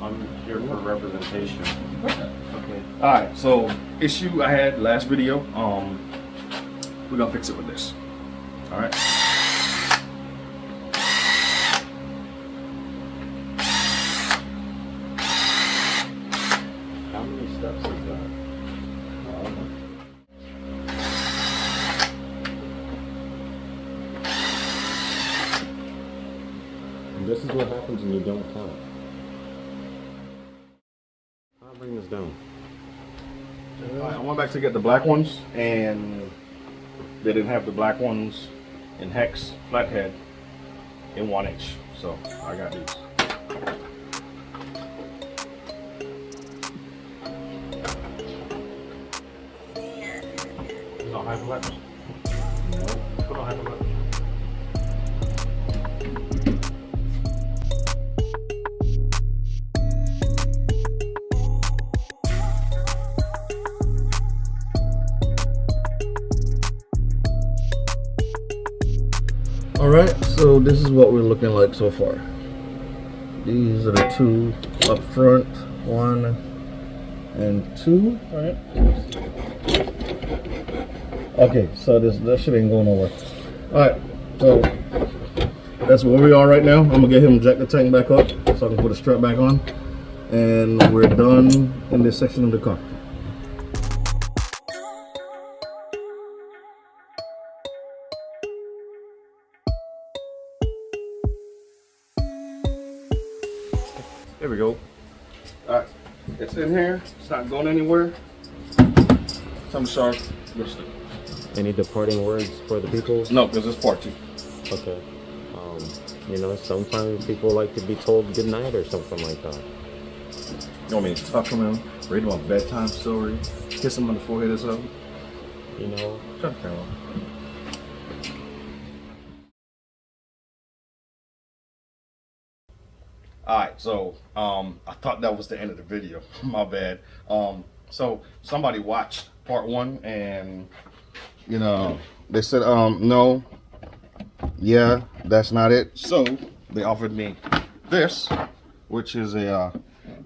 I'm here for representation. Okay. All right. So issue I had last video. We're gonna fix it with this. All right. How many steps is that? And this is what happens when you don't count. I'll bring this down. I went back to get the black ones, and they didn't have the black ones in hex flathead in 1 inch, so I got these. There's no hyperlapse? No, put on hyperlapse. Alright, so this is what we're looking like so far. These are the two up front, 1 and 2, right? Okay, so that shit ain't going nowhere. Alright, so that's where we are right now. I'm gonna get him jack the tank back up so I can put the strap back on. And we're done in this section of the car. There we go. Alright, it's in here. It's not going anywhere. I'm sorry. Any departing words for the people? No, because it's part 2. Okay. You know, sometimes people like to be told good night or something like that. You want me to tuck him in, read him a bedtime story, kiss him on the forehead or something? You know? Turn the camera on. Alright, so I thought that was the end of the video. My bad. So somebody watched part 1 and you know they said no, yeah, that's not it. So they offered me this, which is a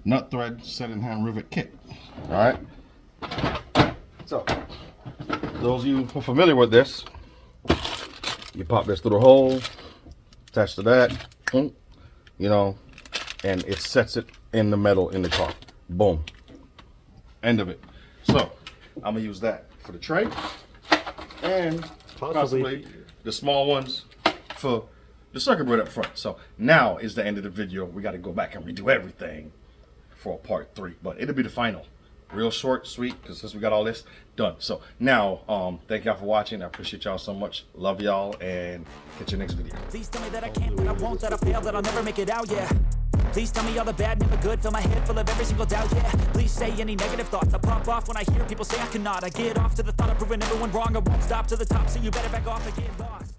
nut thread setting hand rivet kit. Alright. So those of you who are familiar with this, you pop this through the hole, attach to that, you know, and it sets it in the metal in the car. Boom. End of it. So I'm gonna use that for the tray and possibly the small ones for the circuit board up front. So now is the end of the video. We got to go back and redo everything for part 3, but it'll be the final. Real short, sweet, because since we got all this done. So now, thank y'all for watching. I appreciate y'all so much. Love y'all, and catch you next video. Please tell me that I can't, that I won't, that I fail, that I'll never make it out, yeah. Please tell me all the bad, never good, fill my head full of every single doubt, yeah. Please say any negative thoughts, I pop off when I hear people say I cannot. I get off to the thought of proving everyone wrong, I won't stop to the top, so you better back off and get lost.